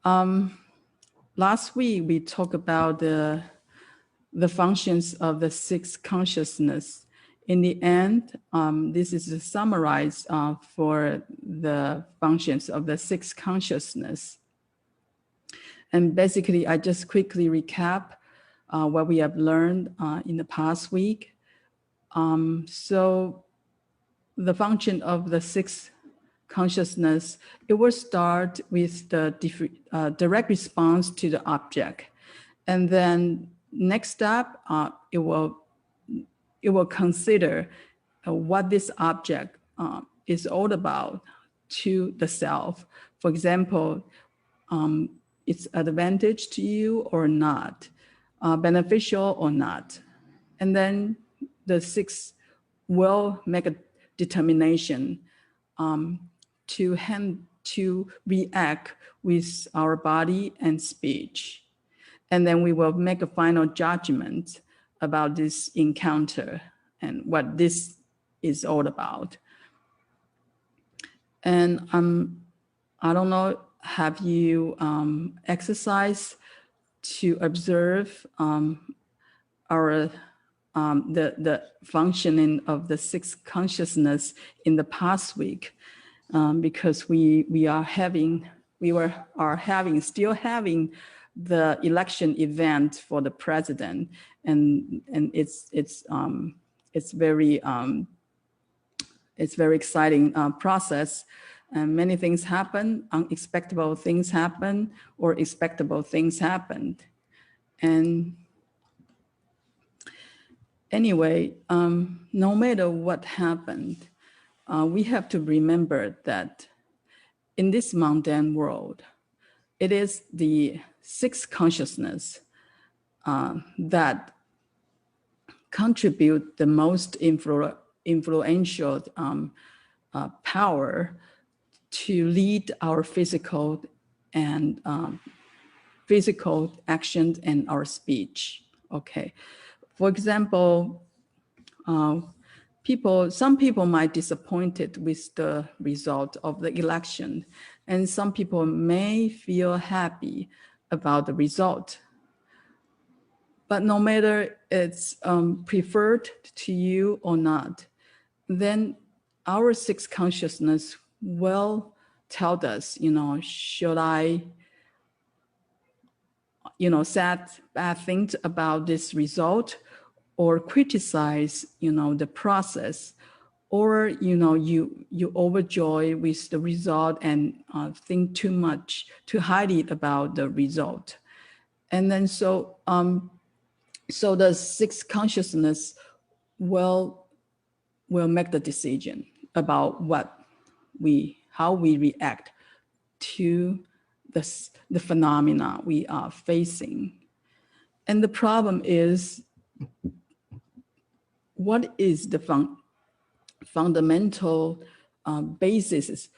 Last week, we talked about the functions of the six consciousness. In the end, this is a summarize for the functions of the six consciousness. And basically, I just quickly recap what we have learned in the past week. So the function of the six consciousness, it will start with the direct response to the object. And then next step, it will consider what this object is all about to the self. For example, it's advantage to you or not, beneficial or not. And then the six will make a determination to react with our body and speech. And then we will make a final judgment about this encounter and what this is all about. And I don't know, have you exercised to observe the functioning of the six consciousness in the past week? Because we are still having the election event for the president, and it's very exciting process, and many things happen, unexpected things happen, or expectable things happened. And anyway, no matter what happened, we have to remember that in this mundane world, it is the six consciousness that contribute the most influential power to lead our physical actions and our speech. Okay, for example, some people might be disappointed with the result of the election, and some people may feel happy about the result. But no matter it's preferred to you or not, then our six consciousness will tell us, should I, say bad things about this result, or criticize, the process, or, you overjoy with the result and think too much, too highly about the result. And then so the six consciousness will make the decision about how we react to the phenomena we are facing. And the problem is, what is the fundamental basis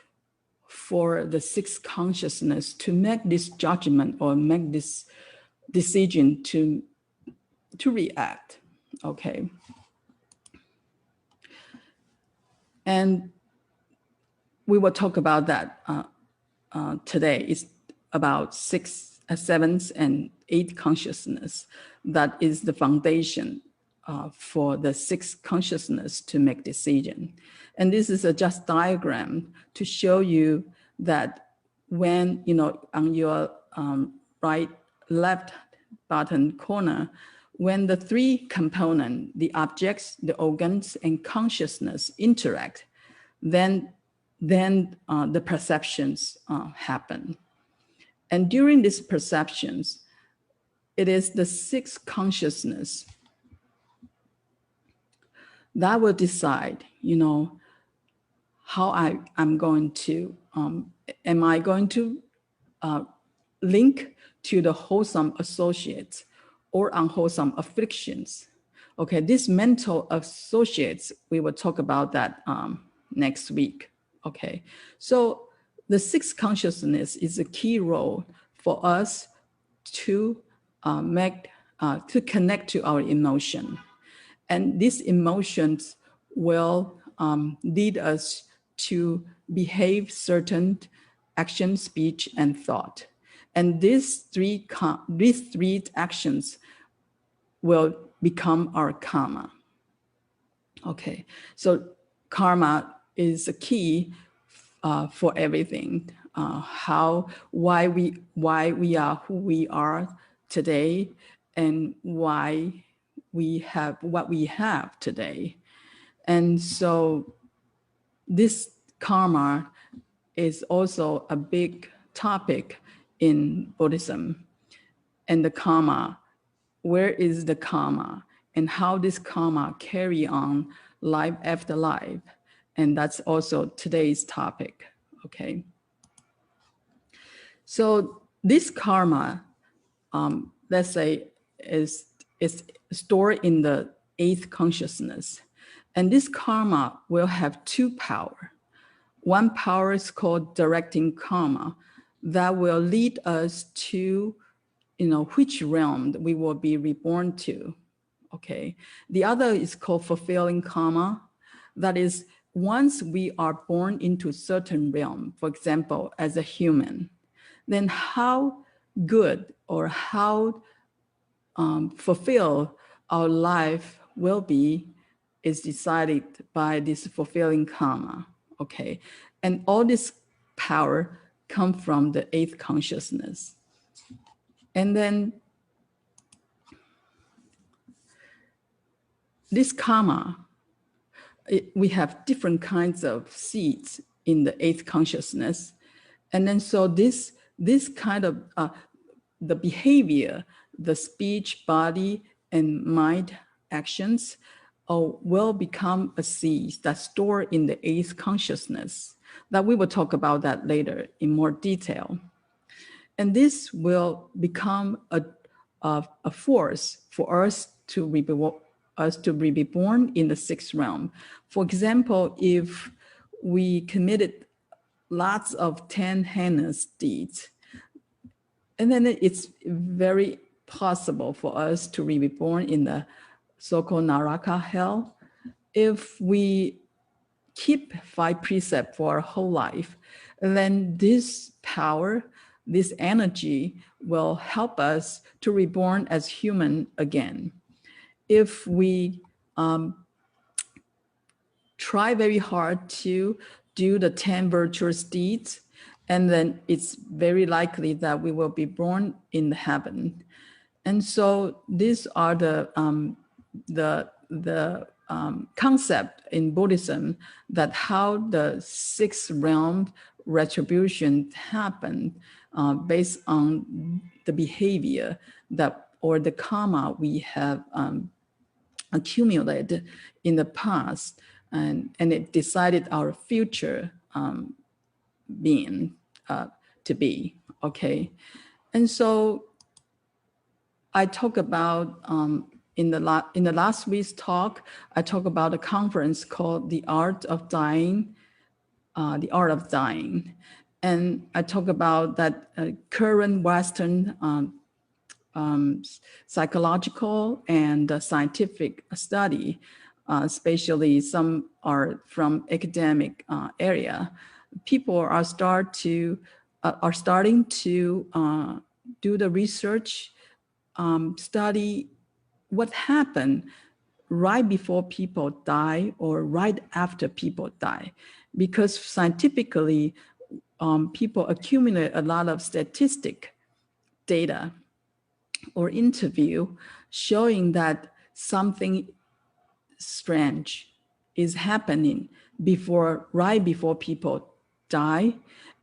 for the six consciousness to make this judgment or make this decision to react? Okay. And we will talk about that today. It's about 6, 7, and 8 consciousness. That is the foundation for the six consciousness to make decision. And this is a just diagram to show you that when, on your left bottom corner, when the three components, the objects, the organs, and consciousness interact, then the perceptions happen. And during these perceptions, it is the six consciousness that will decide, how I'm going to, am I going to link to the wholesome associates or unwholesome afflictions? Okay, these mental associates, we will talk about that next week. Okay, so the sixth consciousness is a key role for us to to connect to our emotion. And these emotions will lead us to behave certain action, speech, and thought. And these three actions will become our karma. Okay, so karma is the key for everything. Why we are who we are today, and why we have what we have today. And so this karma is also a big topic in Buddhism. And the karma, where is the karma, and how this karma carry on life after life. And that's also today's topic, okay? So this karma, let's say, is stored in the eighth consciousness. And this karma will have two power. One power is called directing karma that will lead us to, which realm we will be reborn to, okay? The other is called fulfilling karma. That is, once we are born into a certain realm, for example, as a human, then how good or how fulfilled our life will be is decided by this fulfilling karma, okay? And all this power come from the eighth consciousness. And then this karma, we have different kinds of seeds in the eighth consciousness. And then so this kind of, the behavior, the speech, body, and mind actions will become a seed that's stored in the eighth consciousness. That we will talk about that later in more detail. And this will become a force for us to be reborn in the sixth realm. For example, if we committed lots of 10 heinous deeds, and then it's very possible for us to be reborn in the so-called Naraka hell. If we keep 5 precepts for our whole life, then this power, this energy will help us to reborn as human again. If we try very hard to do the 10 virtuous deeds, and then it's very likely that we will be born in heaven. And so these are the concept in Buddhism that how the sixth realm retribution happen based on the behavior that or the karma we have accumulated in the past, and it decided our future being to be, okay? And so I talk about in the last week's talk, I talk about a conference called The Art of Dying, and I talk about that current Western psychological and scientific study, especially some are from academic area. People are starting to do the research, study what happened right before people die or right after people die. Because scientifically, people accumulate a lot of statistic data or interview showing that something strange is happening right before people die,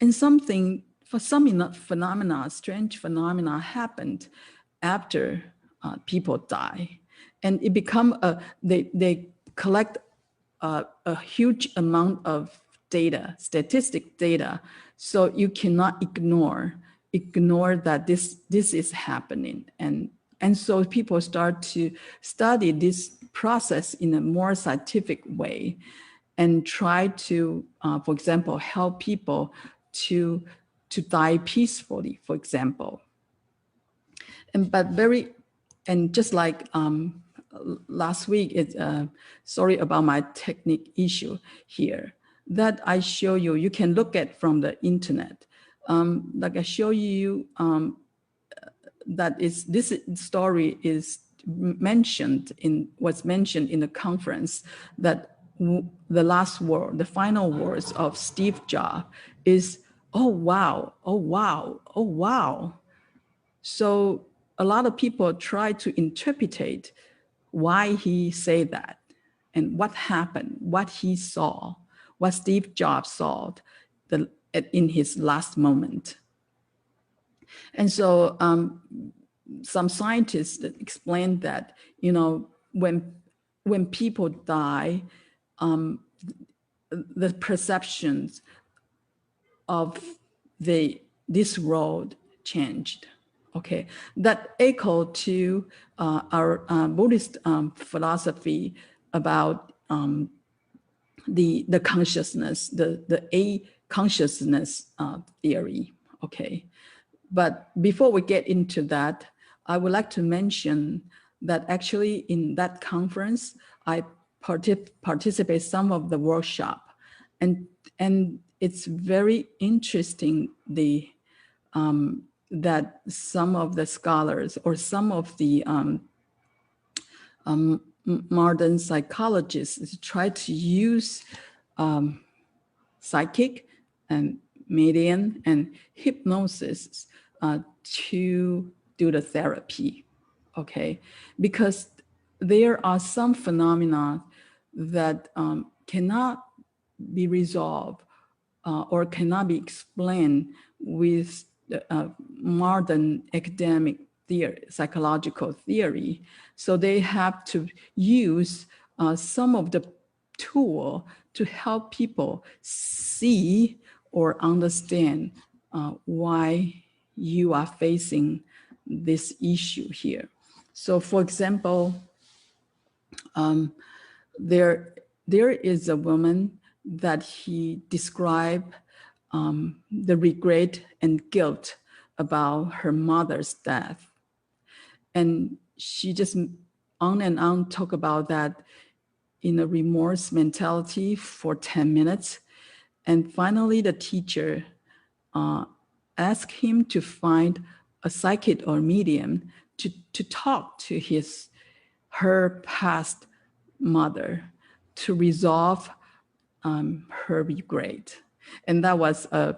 and something, for some phenomena, strange phenomena happened after people die. And it become they collect a huge amount of data, statistic data, so you cannot ignore that this is happening. And so people start to study this process in a more scientific way and try to, for example, help people to die peacefully, for example. And just like last week, sorry about my technique issue here, that I show you, you can look at from the internet. like I show you, this story is was mentioned in the conference, that the last word, the final words of Steve Jobs is, "Oh wow, oh wow, oh wow." So a lot of people try to interpret why he said that and what happened, what he saw, what Steve Jobs saw in his last moment. And so some scientists explained that, you know, when people die, the perceptions of this world changed. Okay, that echo to our Buddhist philosophy about the consciousness, the A consciousness theory. Okay, but before we get into that, I would like to mention that actually in that conference, I participate some of the workshop, and it's very interesting that some of the scholars or some of the modern psychologists try to use psychic and medium and hypnosis to do the therapy, okay? Because there are some phenomena that cannot be resolved or cannot be explained with modern academic theory, psychological theory. So they have to use some of the tool to help people see or understand why you are facing this issue here. So for example, there is a woman that he described the regret and guilt about her mother's death. And she just on and on talk about that in a remorse mentality for 10 minutes. And finally, the teacher asked him to find a psychic or medium to talk to her past mother to resolve her regret. And that was a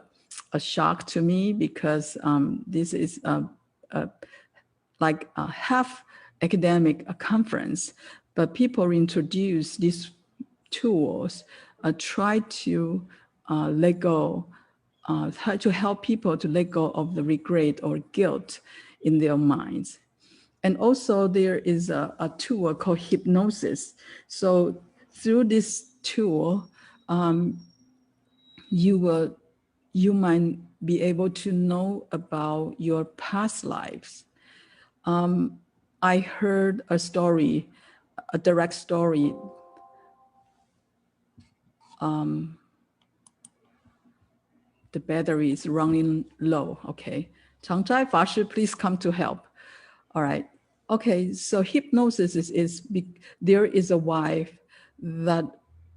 shock to me, because this is like a half academic conference, but people introduce these tools, try to let go, try to help people to let go of the regret or guilt in their minds. And also there is a tool called hypnosis. So through this tool, you might be able to know about your past lives. I heard a story, a direct story. The battery is running low. Okay, Chang Hwa Fashi, please come to help. All right. Okay, so hypnosis is there is a wife that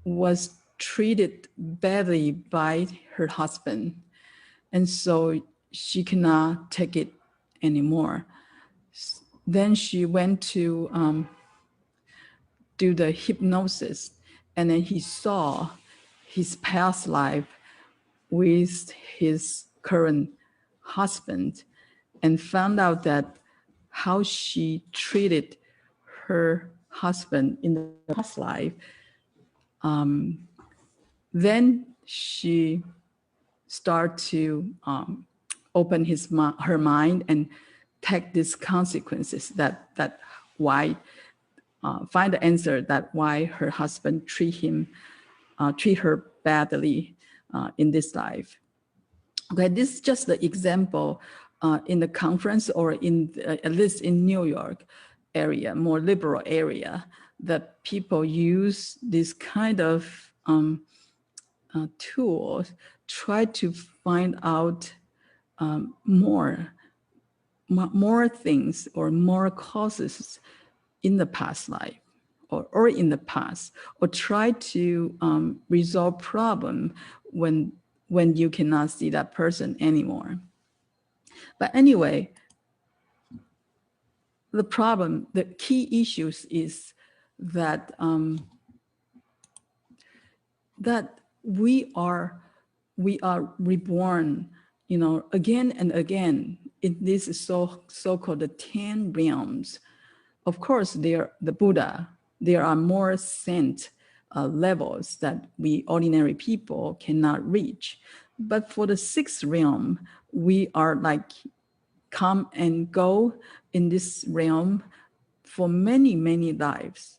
was treated badly by her husband, and so she cannot take it anymore. Then she went to do the hypnosis, and then he saw his past life with his current husband and found out that how she treated her husband in the past life. Then she started to open her mind and take these consequences that why find the answer that why her husband treat her badly in this life. Okay, this is just the example in the conference, or in at least in New York area, more liberal area, that people use this kind of tools, try to find out more things or more causes in the past life or in the past, or try to resolve problem when when you cannot see that person anymore. But anyway, the problem, the key issues is that that we are reborn, you know, again and again in this so-called the 10 realms. Of course, the Buddha, there are more saint levels that we ordinary people cannot reach. But for the 6th realm, we are like come and go in this realm for many, many lives.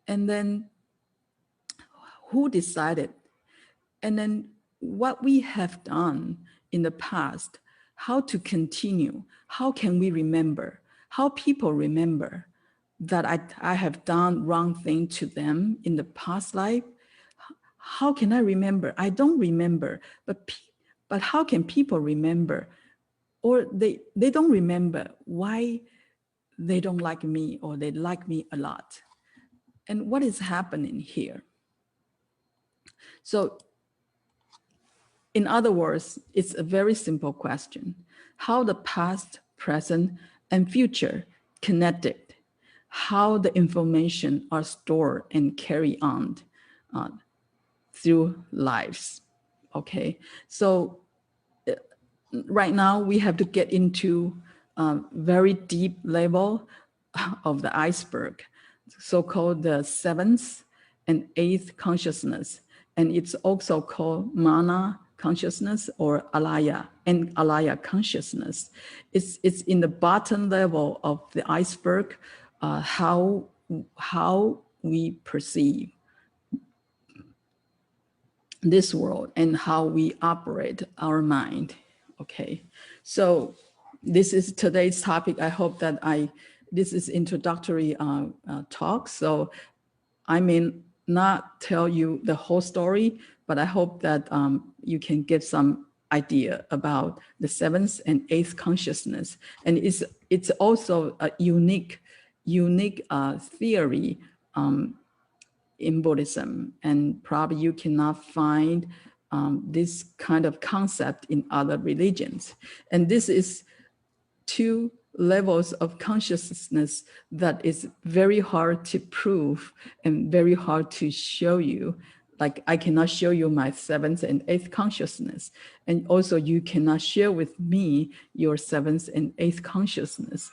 And then who decided? And then what we have done in the past, how to continue, how can we remember, how people remember that I have done wrong thing to them in the past life. How can I remember? I don't remember, but how can people remember? Or they don't remember why they don't like me or they like me a lot. And what is happening here? So in other words, it's a very simple question. How the past, present, and future connected, how the information are stored and carried on through lives, okay? So right now we have to get into very deep level of the iceberg, so-called the 7th and 8th consciousness. And it's also called mana consciousness or alaya and alaya consciousness. It's in the bottom level of the iceberg, how we perceive this world and how we operate our mind. Okay, so this is today's topic. I hope that this is introductory talk. So I may not tell you the whole story, but I hope that you can get some idea about the 7th and 8th consciousness. And it's also a unique theory in Buddhism, and probably you cannot find this kind of concept in other religions. And this is 2 levels of consciousness that is very hard to prove and very hard to show you. Like I cannot show you my 7th and 8th consciousness. And also you cannot share with me your 7th and 8th consciousness.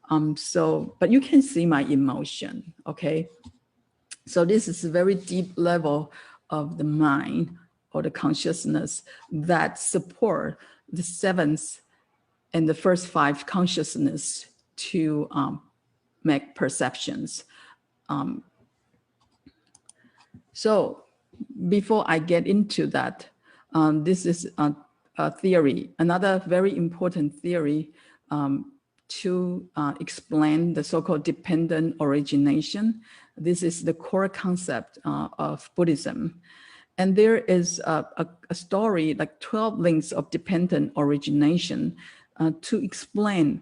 But you can see my emotion, okay? So this is a very deep level of the mind or the consciousness that support the 7th and the first 5 consciousness to make perceptions. So before I get into that, this is a theory, another very important theory to explain the so-called dependent origination. This is the core concept of Buddhism. And there is a story, like 12 links of dependent origination to explain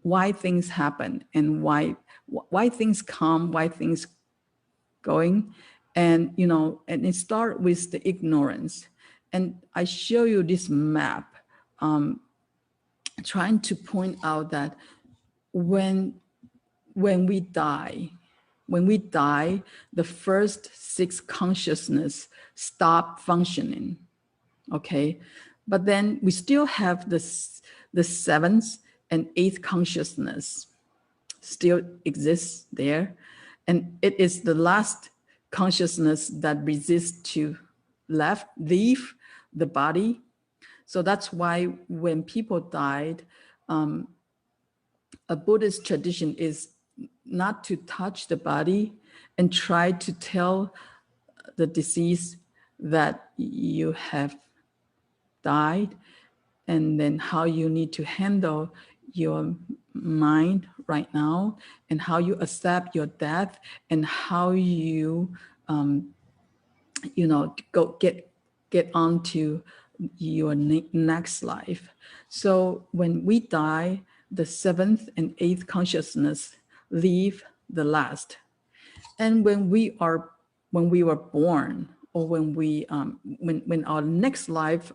why things happen and why things come, why things going. And, you know, and it starts with the ignorance. And I show you this map, trying to point out that when we die, the first 6 consciousness stop functioning, okay? But then we still have the 7th and 8th consciousness still exists there. And it is the last consciousness that resists to leave the body. So that's why when people died, a Buddhist tradition is not to touch the body and try to tell the deceased that you have died, and then how you need to handle your mind right now, and how you accept your death, and how you, you know, go get on to your next life. So when we die, the 7th and 8th consciousness leave the last. And when we were born, or when we when our next life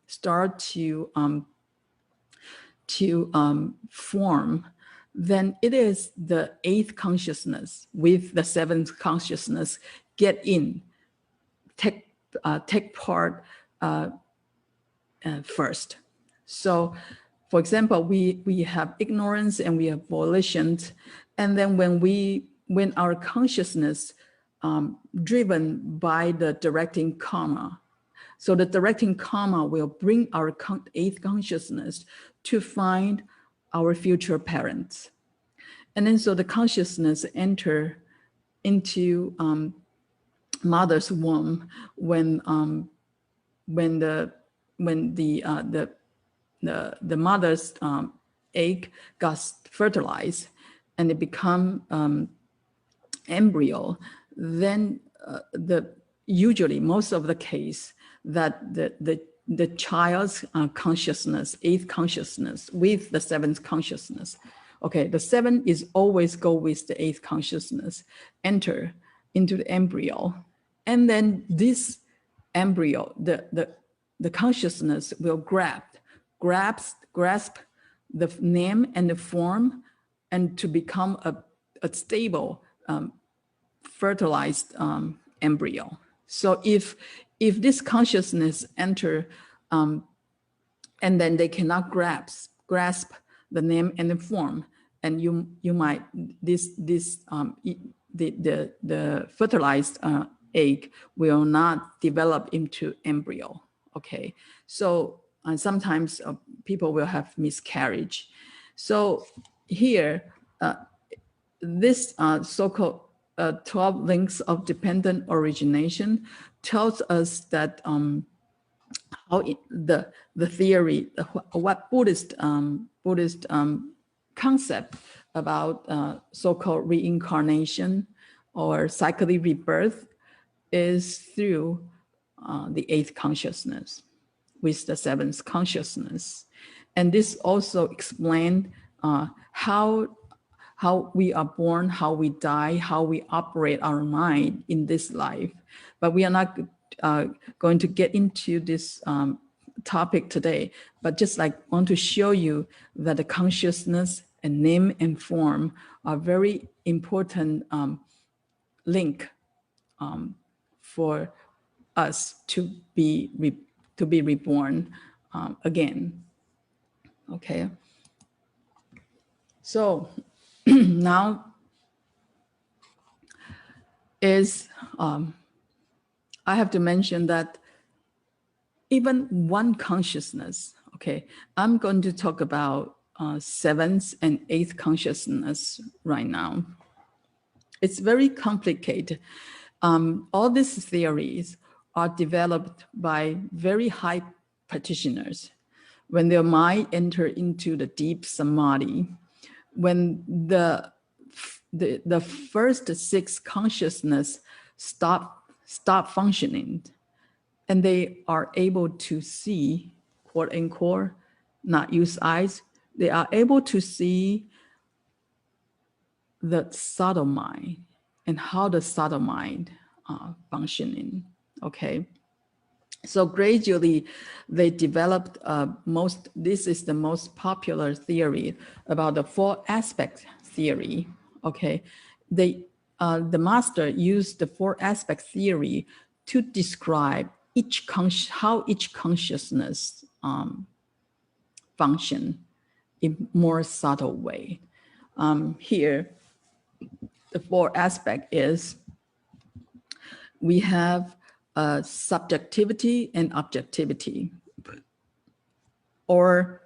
start to form, then it is the eighth consciousness with the seventh consciousness get in, take part first. So, for example, we have ignorance and we have volitions, and then when our consciousness driven by the directing karma, so the directing karma will bring our eighth consciousness to find our future parents, and then so the consciousness enter into mother's womb when the mother's egg got fertilized and it become embryo. Then usually most of the case that the child's consciousness, eighth consciousness with the seventh consciousness. Okay, the seven is always go with the eighth consciousness, enter into the embryo, and then this embryo, the consciousness will grasp the name and the form, and to become a stable, fertilized embryo. So if this consciousness enter, and then they cannot grasp the name and the form, and you might the fertilized egg will not develop into embryo. Okay, so sometimes people will have miscarriage. So here, this so-called 12 links of dependent origination tells us that how the theory, what Buddhist concept about so-called reincarnation or cyclic rebirth is through the eighth consciousness with the seventh consciousness. And this also explains how we are born, how we die, how we operate our mind in this life. But we are not going to get into this topic today, but just like want to show you that the consciousness and name and form are very important link for us to be reborn again. Okay. So now is I have to mention that even one consciousness. Okay, I'm going to talk about seventh and eighth consciousness right now. It's very complicated. All these theories are developed by very high practitioners when their mind enter into the deep samadhi, when the first six consciousness stop functioning, and they are able to see, quote unquote, not use eyes, they are able to see the subtle mind and how the subtle mind functioning. Okay, so gradually they developed this is the most popular theory about the four aspect theory. Okay, the master used the four aspect theory to describe how each consciousness function in more subtle way. Here, the four aspect is we have subjectivity and objectivity, or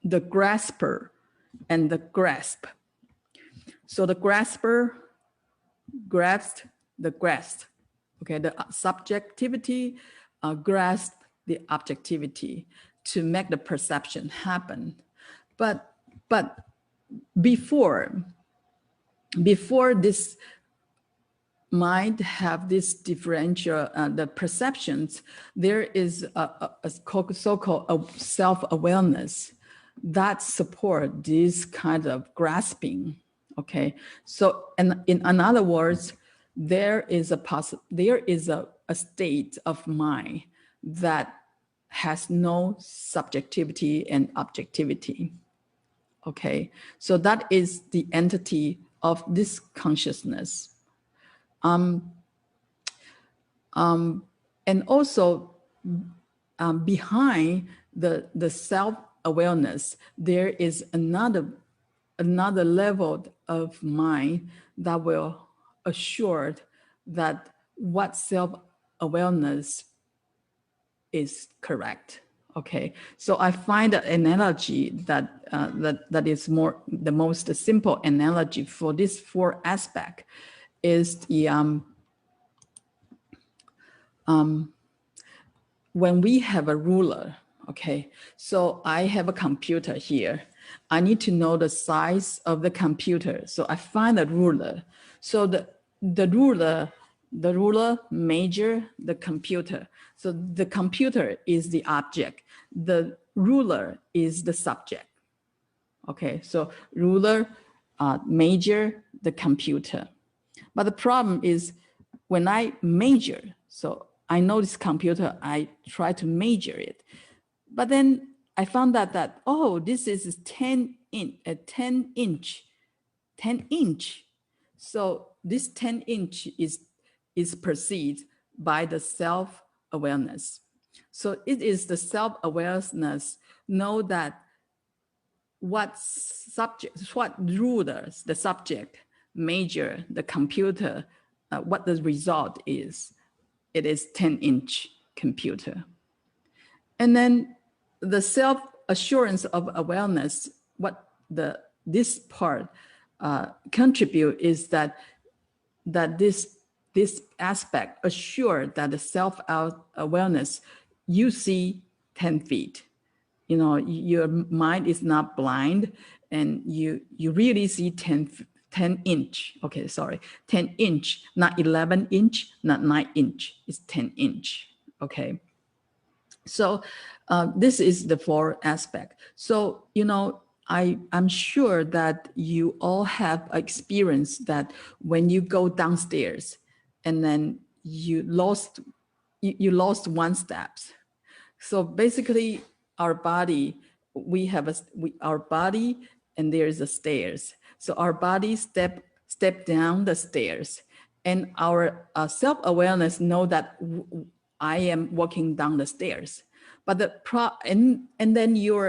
the grasper and the grasp. So the grasper grasps the grasp. Okay, the subjectivity grasp the objectivity to make the perception happen. But before this mind have this differential, the perceptions, there is a so-called self-awareness that support this kind of grasping. Okay, so in other words, there is a a state of mind that has no subjectivity and objectivity. Okay, so that is the entity of this consciousness. And also behind the self-awareness, there is another level of mind that will assure that what self-awareness is correct. Okay, so I find an analogy that that is the most simple analogy for this four aspect is the when we have a ruler. Okay, so I have a computer here. I need to know the size of the computer. So I find a ruler. So the ruler measure the computer. So the computer is the object. The ruler is the subject. Okay, so ruler measure the computer. But the problem is when I measure, so I know this computer, I try to measure it. But then I found out that, oh, this is 10 inch. So this 10 inch is perceived by the self-awareness. So it is the self-awareness know that what rulers, the subject, measure the computer, what the result is. It is 10-inch computer. And then the self-assurance of awareness, what this part contribute is that this aspect assure that the self-awareness, you see 10 feet. You know, your mind is not blind, and you really see 10 inch. Okay, sorry, 10 inch, not 11 inch, not 9 inch. It's 10 inch. Okay. So this is the four aspect. So, you know, I'm sure that you all have experienced that when you go downstairs and then you lost one steps. So basically our body, we have our body and there is a stairs. So our body step down the stairs, and our self-awareness know that I am walking down the stairs. But and then there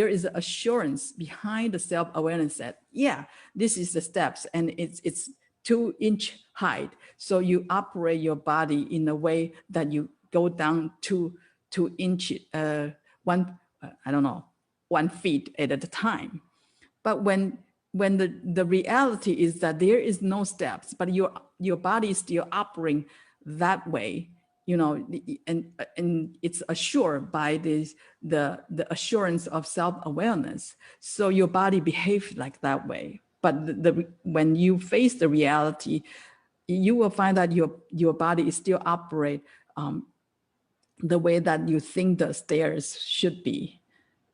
is assurance behind the self-awareness that, yeah, this is the steps and it's 2 inch height. So you operate your body in a way that you go down 2 inches, 1 feet at a time. But when the reality is that there is no steps, but your body is still operating that way, you know, and it's assured by the assurance of self-awareness. So your body behaves like that way. But when you face the reality, you will find that your body is still operate the way that you think the stairs should be,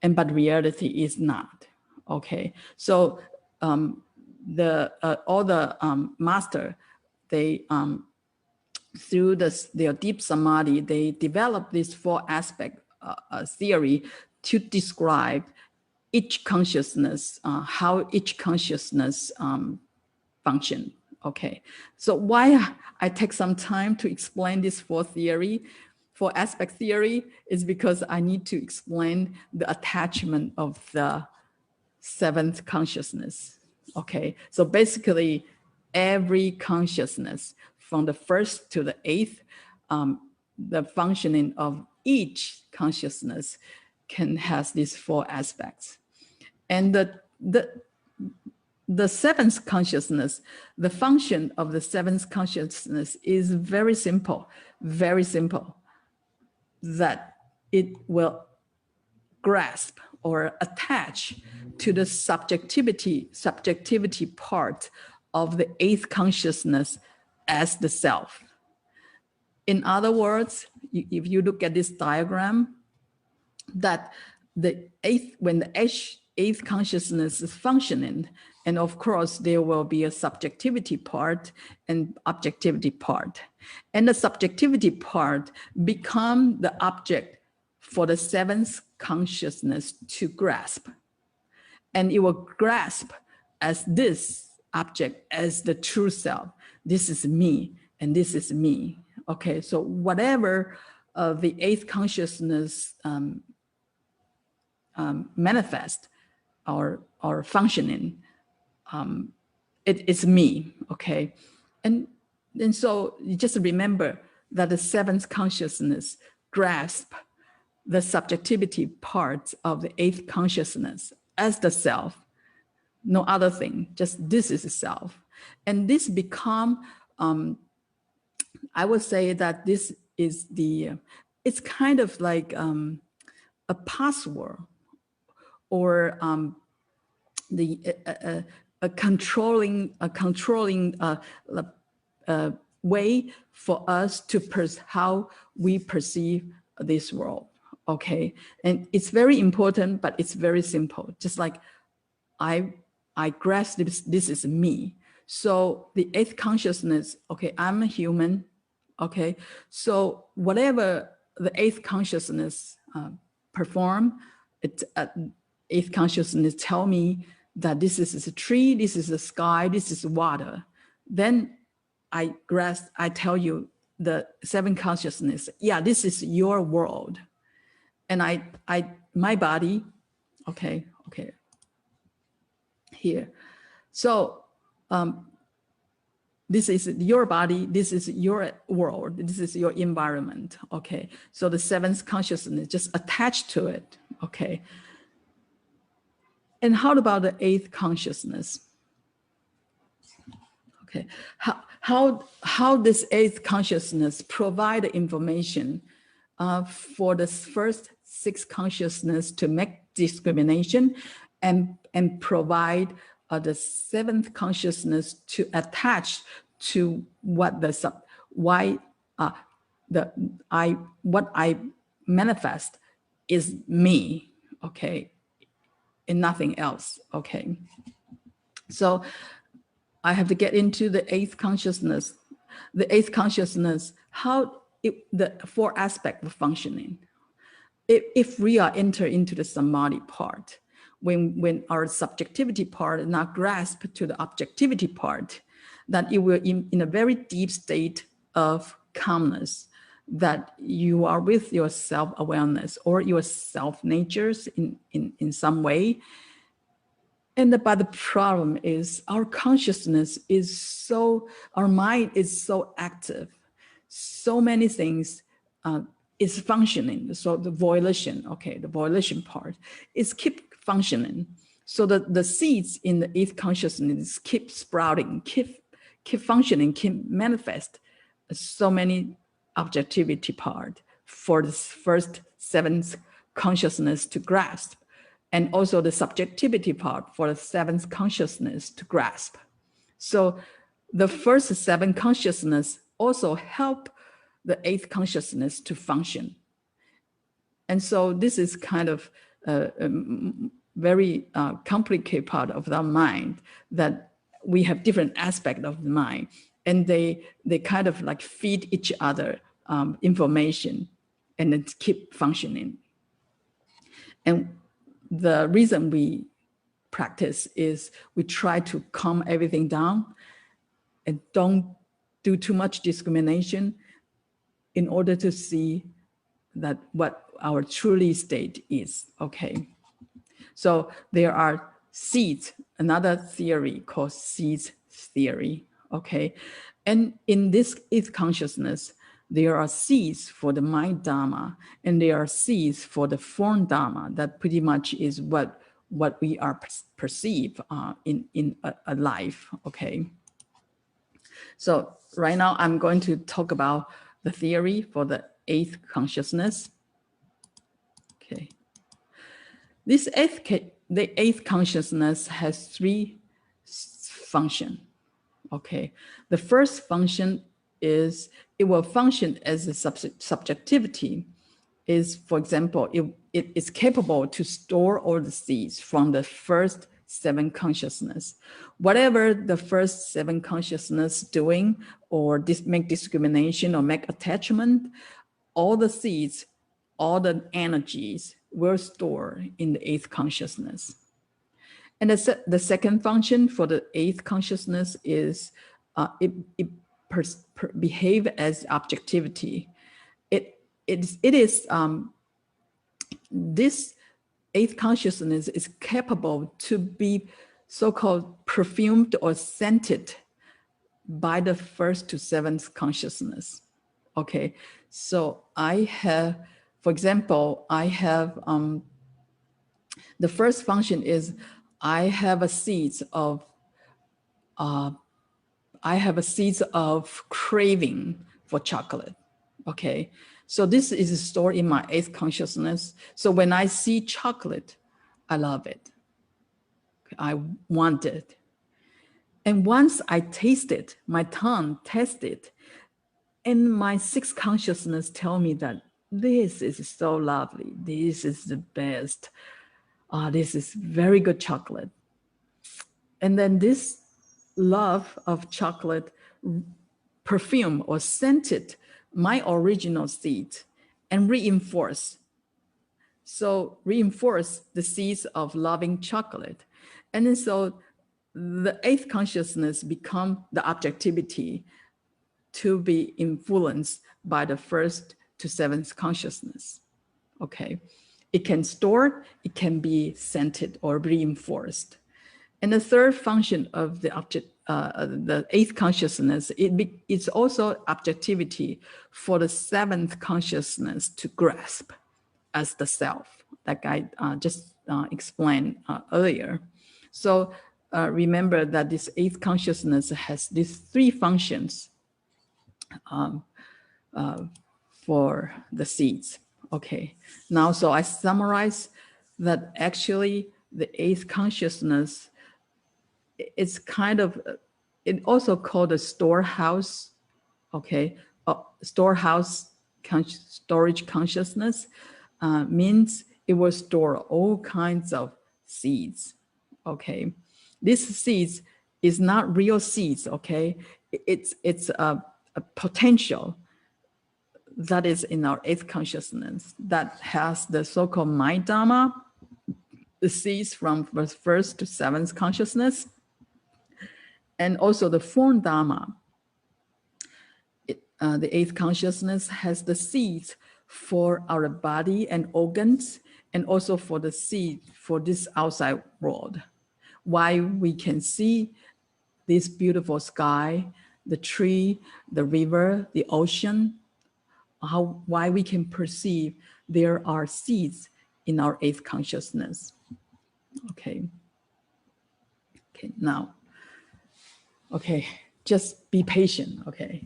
but reality is not. Okay, so all the master, they through their deep samadhi, they develop this four aspect theory to describe each consciousness, how each consciousness function. Okay, so why I take some time to explain this four aspect theory is because I need to explain the attachment of the seventh consciousness. Okay, so basically every consciousness from the first to the eighth, the functioning of each consciousness can has these four aspects. And the seventh consciousness, the function of the seventh consciousness is very simple, that it will grasp or attach to the subjectivity part of the eighth consciousness as the self. In other words, if you look at this diagram, that when the eighth consciousness is functioning And of course, there will be a subjectivity part and objectivity part. And the subjectivity part become the object for the seventh consciousness to grasp. And it will grasp as this object, as the true self. This is me, and this is me. Okay, so whatever the eighth consciousness manifest or functioning, it is me, okay? And so you just remember that the seventh consciousness grasp the subjectivity part of the eighth consciousness as the self, no other thing, just this is the self. And this become, I would say that this is it's kind of like a password or a controlling way for us to how we perceive this world. Okay, and it's very important, but it's very simple. Just like I grasp this is me. So the eighth consciousness, okay, I'm a human. Okay, so whatever the eighth consciousness perform, eighth consciousness tell me that this is a tree, this is a sky, this is water. Then I tell you the seventh consciousness, yeah, this is your world. And my body, okay, here. So this is your body, this is your world, this is your environment, okay? So the seventh consciousness just attached to it, okay? And how about the eighth consciousness? Okay, how this eighth consciousness provide information for the first six consciousness to make discrimination and provide the seventh consciousness to attach to what what I manifest is me, okay, and nothing else, okay. So I have to get into the eighth consciousness. The eighth consciousness, the four aspects of functioning. If we are enter into the samadhi part, when our subjectivity part is not grasped to the objectivity part, that you will in a very deep state of calmness, that you are with your self-awareness or your self-natures in some way. But the problem is our consciousness is our mind is so active, so many things is functioning. So the volition, okay, the volition part is keep functioning. So the seeds in the eighth consciousness keep sprouting, keep functioning, keep manifest. So many objectivity part for the first seventh consciousness to grasp. And also the subjectivity part for the seventh consciousness to grasp. So the first seven consciousness also help the eighth consciousness to function. And so this is kind of a very complicated part of the mind, that we have different aspects of the mind, and they kind of like feed each other information and then keep functioning. And the reason we practice is we try to calm everything down and don't do too much discrimination in order to see that what our truly state is, okay? So there are seeds, another theory called seeds theory, okay? And in this eighth consciousness, there are seeds for the mind Dharma, and there are seeds for the form Dharma. That pretty much is what we are perceive in a life, okay? So right now I'm going to talk about the theory for the eighth consciousness. Okay. The eighth consciousness has three functions, okay? The first function is it will function as a subjectivity. Is, for example, it is capable to store all the seeds from the first seven consciousness. Whatever the first seven consciousness doing, or make discrimination or make attachment, all the seeds, all the energies were stored in the eighth consciousness. And the second function for the eighth consciousness is it behave as objectivity. This eighth consciousness is capable to be so-called perfumed or scented by the first to seventh consciousness. Okay, so I have, for example, I have the first function is I have a seeds of craving for chocolate. Okay, so this is stored in my eighth consciousness. So when I see chocolate, I love it. I want it. And once I taste it, my tongue tastes it, and my sixth consciousness tell me that this is so lovely. This is the best. This is very good chocolate. And then this love of chocolate perfume or scented my original seed and reinforce the seeds of loving chocolate. And then so the eighth consciousness become the objectivity to be influenced by the first to seventh consciousness. Okay, it can store, it can be scented or reinforced. And the third function of the object, the eighth consciousness, it's also objectivity for the seventh consciousness to grasp as the self, like I just explained earlier. So remember that this eighth consciousness has these three functions for the seeds. Okay, now so I summarize that actually the eighth consciousness, it's kind of, it also called a storehouse, okay, storage consciousness, means it will store all kinds of seeds, okay. These seeds is not real seeds, okay. It's a potential that is in our eighth consciousness that has the so-called mind Dharma, the seeds from the first to seventh consciousness, and also the form Dharma. The eighth consciousness has the seeds for our body and organs, and also for the seed for this outside world. Why we can see this beautiful sky, the tree, the river, the ocean, why we can perceive there are seeds in our eighth consciousness. Okay. Okay, now, okay, just be patient, okay.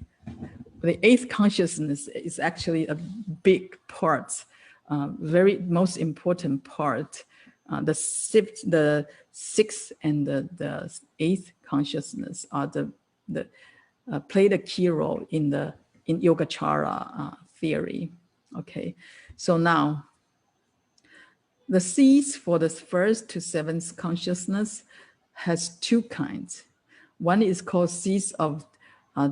The eighth consciousness is actually a big part, very most important part. The sixth and the eighth consciousness are play the key role in Yogacara theory. Okay, so now the seeds for the first to seventh consciousness has two kinds. One is called seeds of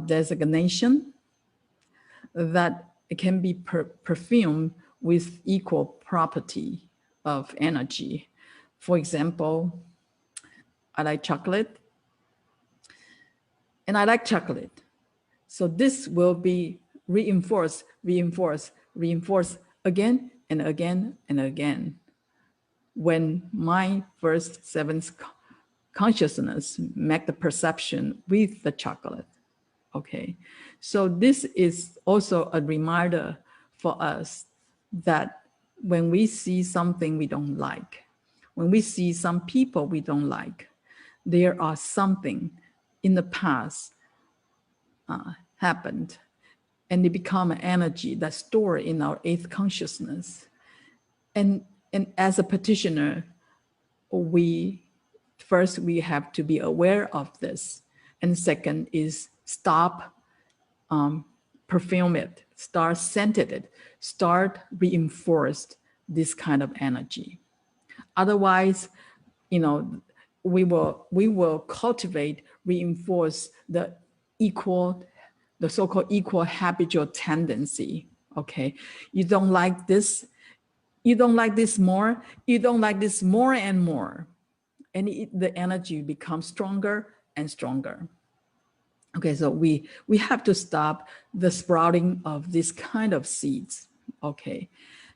designation, that it can be perfumed with equal property of energy. For example, I like chocolate, and I like chocolate. So this will be reinforced again and again and again when my first seventh consciousness make the perception with the chocolate. Okay, so this is also a reminder for us that when we see something we don't like, when we see some people we don't like, there are something in the past happened, and they become an energy that's stored in our eighth consciousness. And as a practitioner, we have to be aware of this. And second is stop perfume it, start scented it, start reinforced this kind of energy. Otherwise, you know, we will cultivate, reinforce the so-called equal habitual tendency. Okay, you don't like this, you don't like this more, you don't like this more and more, and the energy becomes stronger and stronger. Okay, so we have to stop the sprouting of this kind of seeds. Okay,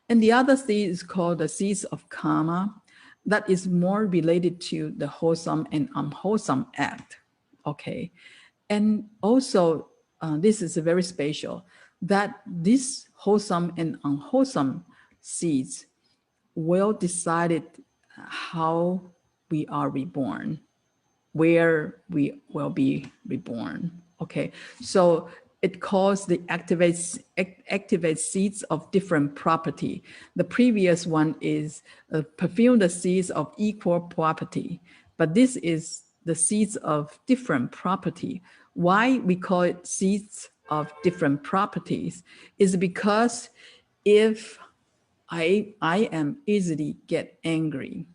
and the other seed is called the seeds of karma. That is more related to the wholesome and unwholesome act. Okay, and also this is very special, that these wholesome and unwholesome seeds will decide how we are reborn, where we will be reborn. Okay, so it calls the activate seeds of different property. The previous one is perfume the seeds of equal property, but this is the seeds of different property. Why we call it seeds of different properties is because if I am easily get angry,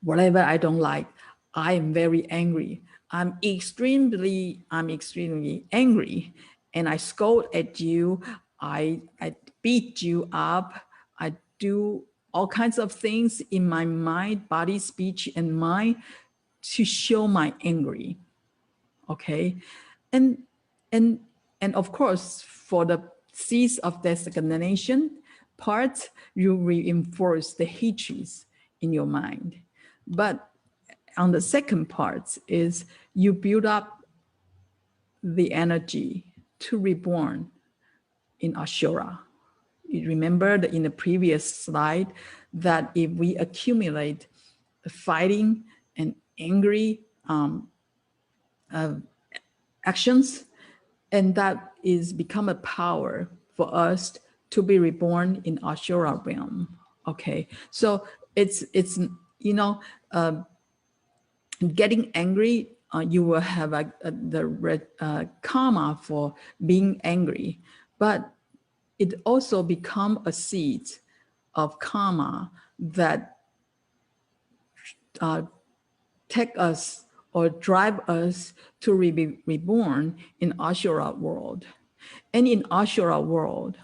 whatever I don't like, I am very angry. I'm extremely angry, and I scold at you. I beat you up. I do all kinds of things in my mind, body, speech, and mind to show my angry. Okay, and of course, for the seeds of designation part, you reinforce the hatreds in your mind. But on the second part is you build up the energy to reborn in Ashura. You remember that in the previous slide that if we accumulate fighting and angry actions, and that is become a power for us to be reborn in Ashura realm. Okay, so it's you know, getting angry, you will have the karma for being angry, but it also become a seed of karma that take us or drive us to be reborn in Ashura world. And in Ashura world,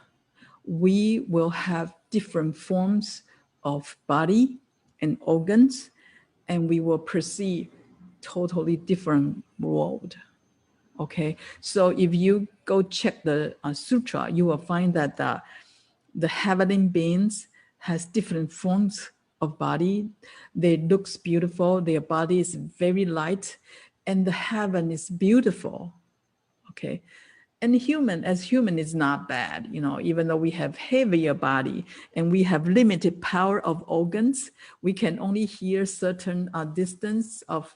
we will have different forms of body and organs, and we will perceive totally different world. Okay, so if you go check the sutra, you will find that the heavenly beings has different forms of body. They looks beautiful, their body is very light, and the heaven is beautiful. Okay, and human is not bad, you know, even though we have heavier body and we have limited power of organs, we can only hear certain distance of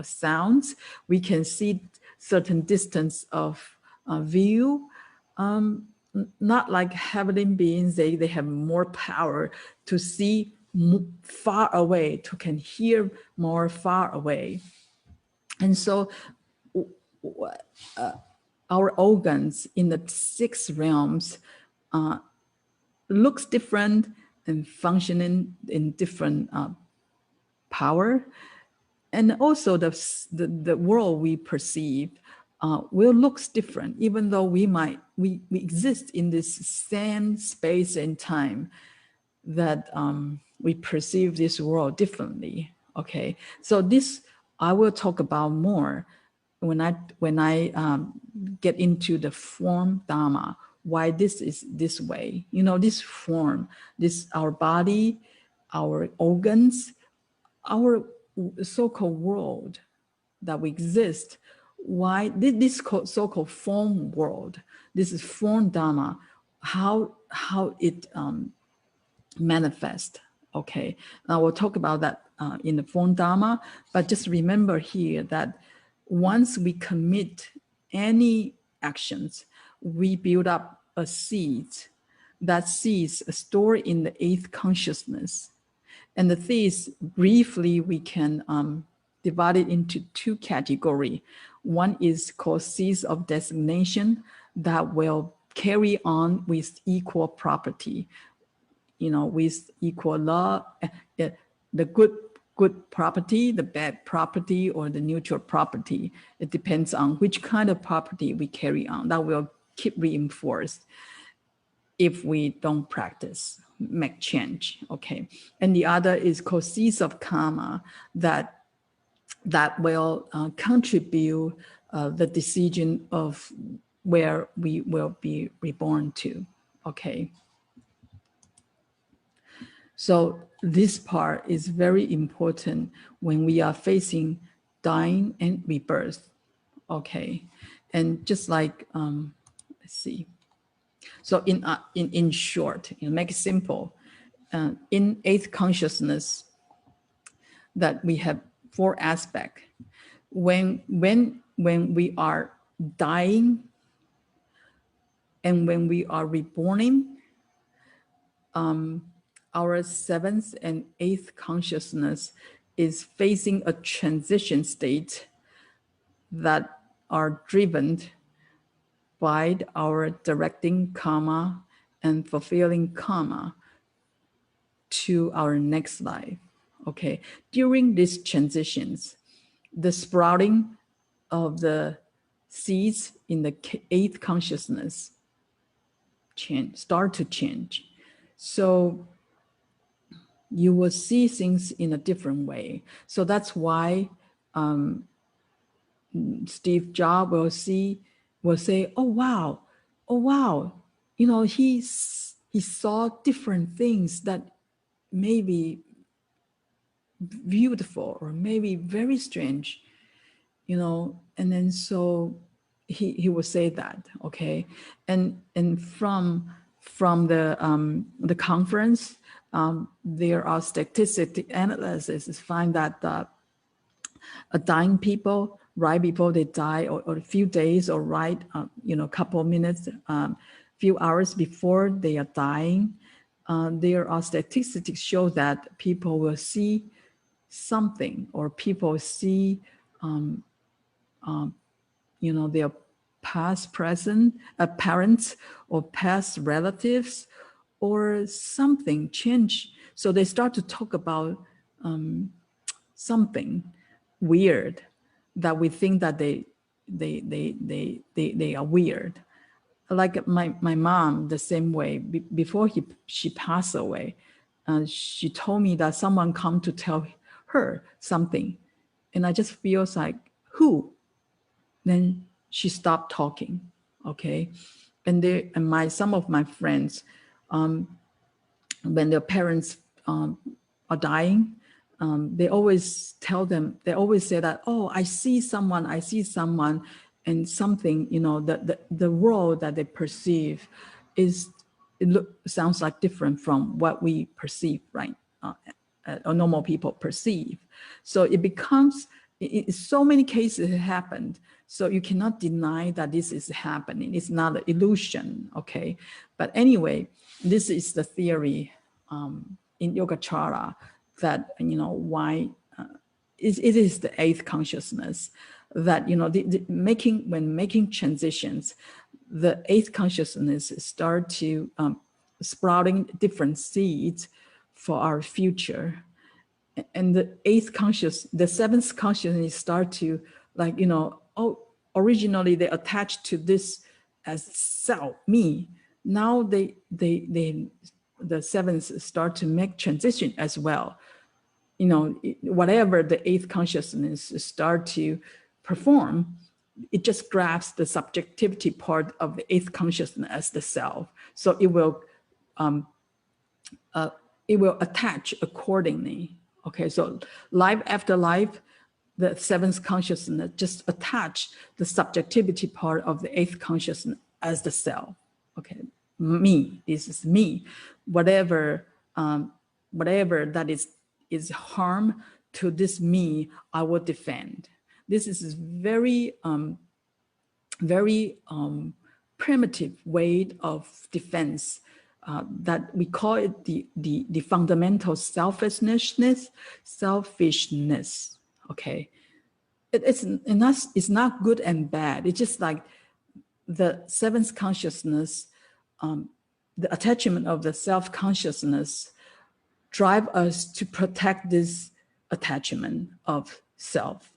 sounds, we can see certain distance of view. Not like heavenly beings, they have more power to see far away, to can hear more far away. And so our organs in the 6 realms looks different and functioning in different power. And also the world we perceive will looks different, even though we exist in this same space and time, that we perceive this world differently. Okay, so this I will talk about more when I get into the form Dharma, why this is this way. You know, this form, this our body, our organs, our so-called world that we exist. Why this so-called form world? This is form Dharma. How it manifest. Okay, now we'll talk about that in the form Dharma. But just remember here that once we commit any actions, we build up a seed. That seeds stored in the 8th consciousness. And the seeds, briefly, we can divide it into 2 categories. One is called seeds of designation that will carry on with equal property, you know, with equal love, the good good property, the bad property, or the neutral property. It depends on which kind of property we carry on. That will keep reinforced if we don't practice, make change, okay? And the other is called seeds of karma that will contribute the decision of where we will be reborn to, okay? So this part is very important when we are facing dying and rebirth, okay? And just like, let's see. So in short, make it simple, in eighth consciousness, that we have 4 aspects. When we are dying and when we are reborning, our 7th and 8th consciousness is facing a transition state that are driven by our directing karma and fulfilling karma to our next life, okay? During these transitions, the sprouting of the seeds in the 8th consciousness start to change. So you will see things in a different way. So that's why Steve Jobs will say, oh wow, you know, he saw different things that may be beautiful or maybe very strange, you know, and then so he will say that, okay, and from the conference, there are statistic analysis find that dying people right before they die, or a few days, or right, you know, a couple of minutes, few hours before they are dying, there are statistics show that people will see something, or people see, you know, their past, present, parents, or past relatives, or something change. So they start to talk about something weird that we think that they are weird. Like my mom, the same way. Before she passed away, she told me that someone come to tell her something, and I just feels like, who? Then she stopped talking, okay? And some of my friends, when their parents are dying, they always tell them, they always say that, oh, I see someone, and something, you know, the world that they perceive sounds like different from what we perceive, right? Or normal people perceive. So it becomes, so many cases have happened. So you cannot deny that this is happening. It's not an illusion, okay? But anyway, this is the theory in Yogacara that, you know, why it is the 8th consciousness that, you know, when making transitions, the 8th consciousness start to sprouting different seeds for our future. And the 8th consciousness, the 7th consciousness start to, like, you know, oh, originally they attached to this as self, me. Now the 7th start to make transition as well. You know, whatever the 8th consciousness start to perform, it just grabs the subjectivity part of the 8th consciousness as the self. So it will attach accordingly. Okay, so life after life, the 7th consciousness just attach the subjectivity part of the 8th consciousness as the self. Okay, me, this is me. Whatever that is harm to this me, I will defend. This is very primitive way of defense. That we call it the fundamental selfishness. Okay, it's not good and bad. It's just like the 7th consciousness, the attachment of the self-consciousness drive us to protect this attachment of self.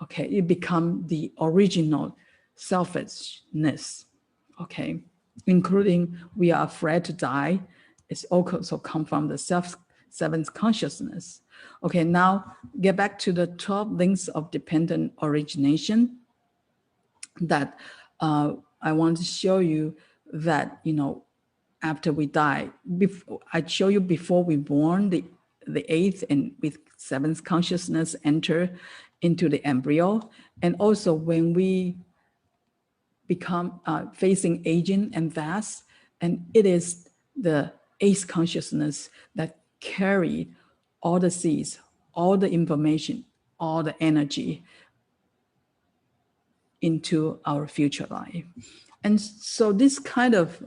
Okay, it becomes the original selfishness. Okay, including we are afraid to die. It's also come from the seventh consciousness. Okay, now get back to the 12 links of dependent origination that I want to show you that, after we die, I show you before we born, the eighth and with seventh consciousness enter into the embryo. And also when we become facing aging and vast, and it is the eighth consciousness that carry all the seeds, all the information, all the energy into our future life. And so this kind of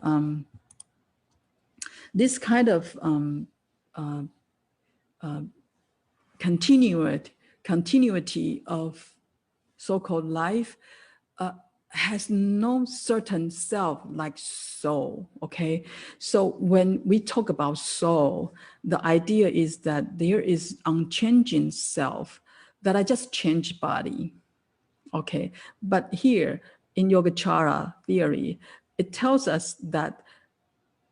continuity of so-called life has no certain self like soul. Okay, so when we talk about soul, the idea is that there is unchanging self that I just change body. Okay, but here in Yogacara theory, it tells us that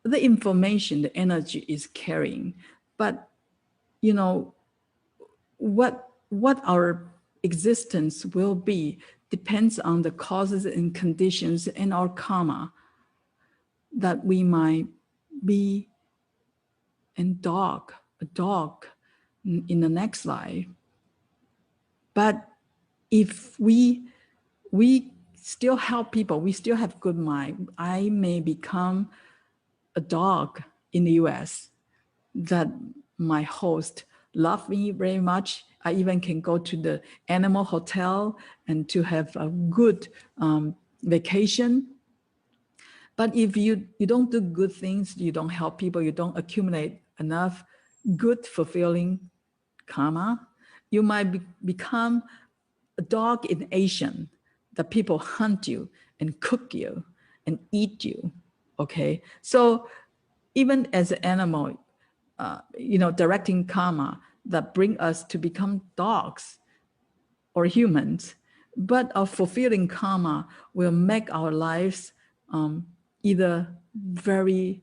the information, the energy is carrying, but what our existence will be depends on the causes and conditions and our karma that we might be a dog in the next life. But if we still help people, we still have good mind, I may become a dog in the US that my host love me very much. I even can go to the animal hotel and to have a good vacation. But if you don't do good things, you don't help people, you don't accumulate enough good fulfilling karma, you might become a dog in Asian that people hunt you and cook you and eat you. Okay, so even as an animal, directing karma that bring us to become dogs or humans, but our fulfilling karma will make our lives either very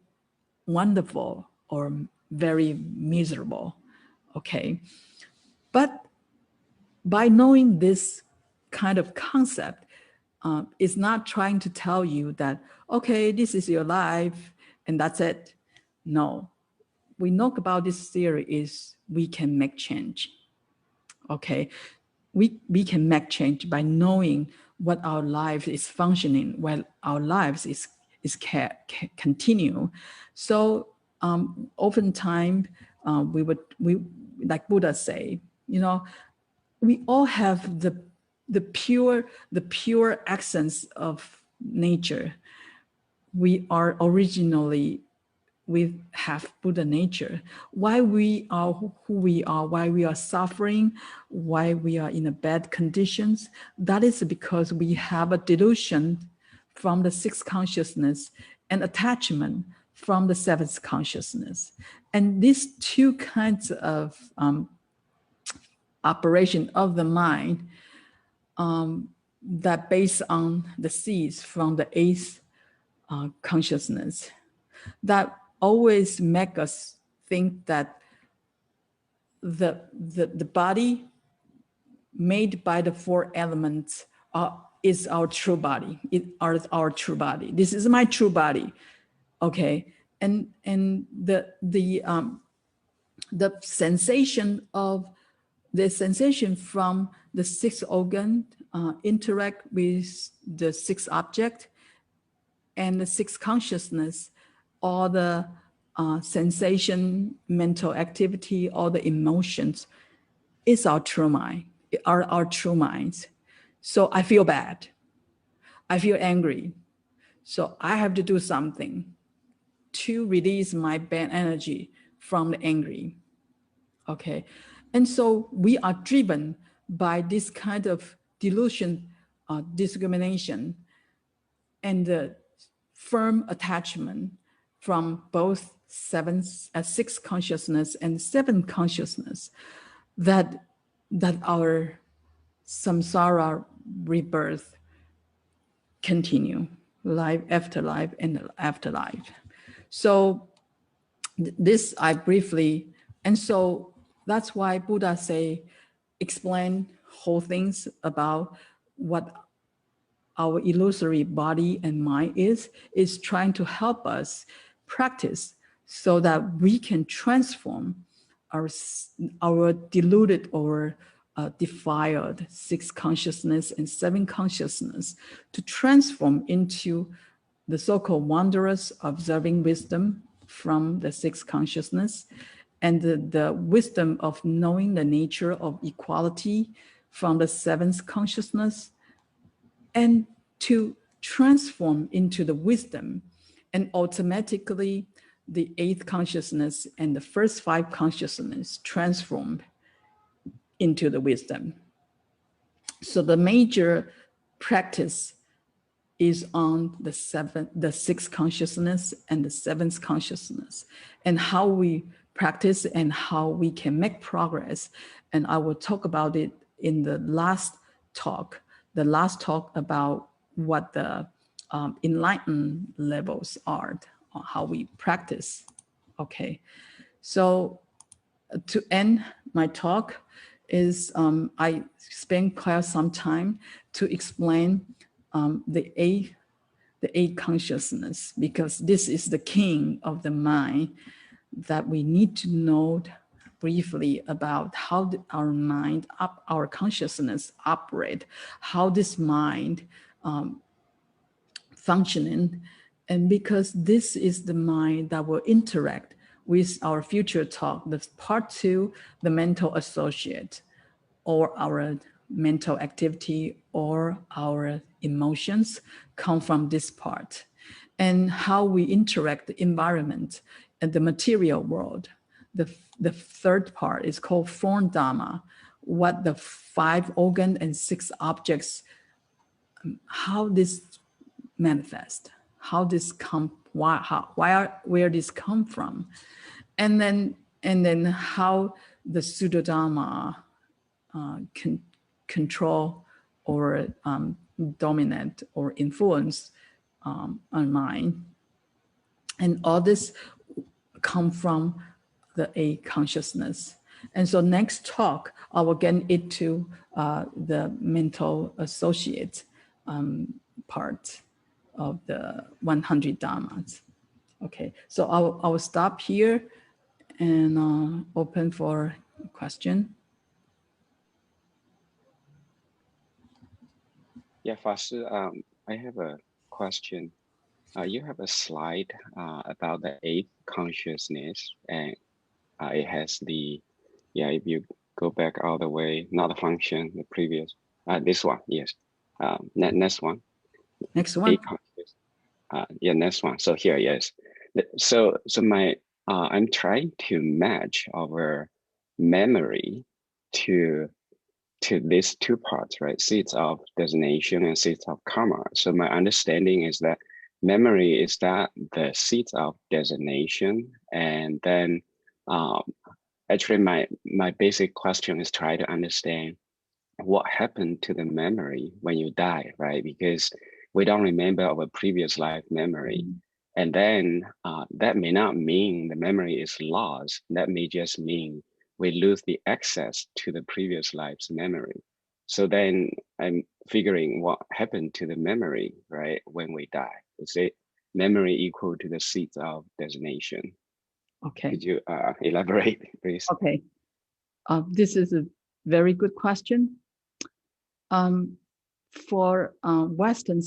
wonderful or very miserable. Okay, but by knowing this kind of concept, it's not trying to tell you that, okay, this is your life and that's it. No, we know about this theory is we can make change. Okay, we can make change by knowing what our life is functioning, while our lives is continue. So oftentimes we like Buddha say, we all have the pure essence of nature. We are originally, we have Buddha nature. Why we are who we are, why we are suffering, why we are in a bad conditions, that is because we have a delusion from the sixth consciousness and attachment from the seventh consciousness. And these two kinds of operation of the mind that based on the seeds from the eighth consciousness, that always make us think that the body made by the four elements is our true body. It is our true body. This is my true body. Okay, and the sensation from the sixth organ interact with the sixth object and the sixth consciousness, all the sensation, mental activity, all the emotions is our true mind, are our true minds. So I feel bad, I feel angry, so I have to do something to release my bad energy from the angry. Okay, and so we are driven by this kind of delusion, discrimination, and the firm attachment from both sixth consciousness and seventh consciousness, that our samsara rebirth continue, life after life and afterlife. So this I briefly, and so that's why Buddha explain whole things about what our illusory body and mind is trying to help us practice so that we can transform our deluded or defiled 6 consciousness and 7 consciousness to transform into the so-called wondrous observing wisdom from the 6 consciousness, and the wisdom of knowing the nature of equality from the 7th consciousness, and to transform into the wisdom, and automatically the 8th consciousness and the first 5 consciousness transformed into the wisdom. So the major practice is on the 6th consciousness and the 7th consciousness, and how we practice and how we can make progress. And I will talk about it in the last talk about what the enlightened levels are, how we practice. Okay, so to end my talk is I spent quite some time to explain the eight consciousness, because this is the king of the mind that we need to know briefly about how our mind, our consciousness operate, how this mind functioning, and because this is the mind that will interact with our future talk, the part 2, the mental associate, or our mental activity or our emotions come from this part, and how we interact the environment and the material world. The third part is called form Dharma, what the 5 organ and 6 objects, how this manifest, how this come, where this come from, and then how the pseudodharma can control or dominate or influence our mind. And all this come from the 8 consciousness. And so next talk, I will get into the mental associate part of the 100 Dharmas. Okay, so I will stop here and open for question. Yeah, Fashi, I have a question. You have a slide about the 8th consciousness, and it has the, if you go back all the way, not the function, the previous, this one, yes. Next one. Next one. 8 consciousness. Next one. So here, yes. So my, I'm trying to match our memory to these 2 parts, right? Seeds of designation and seeds of karma. So my understanding is that memory is that the seeds of designation, and then actually my basic question is try to understand what happened to the memory when you die, right? Because we don't remember our previous life memory. And then that may not mean the memory is lost. That may just mean we lose the access to the previous life's memory. So then I'm figuring what happened to the memory, right, when we die. Is it memory equal to the seeds of designation? Okay. Could you elaborate, please? Okay. This is a very good question. For Western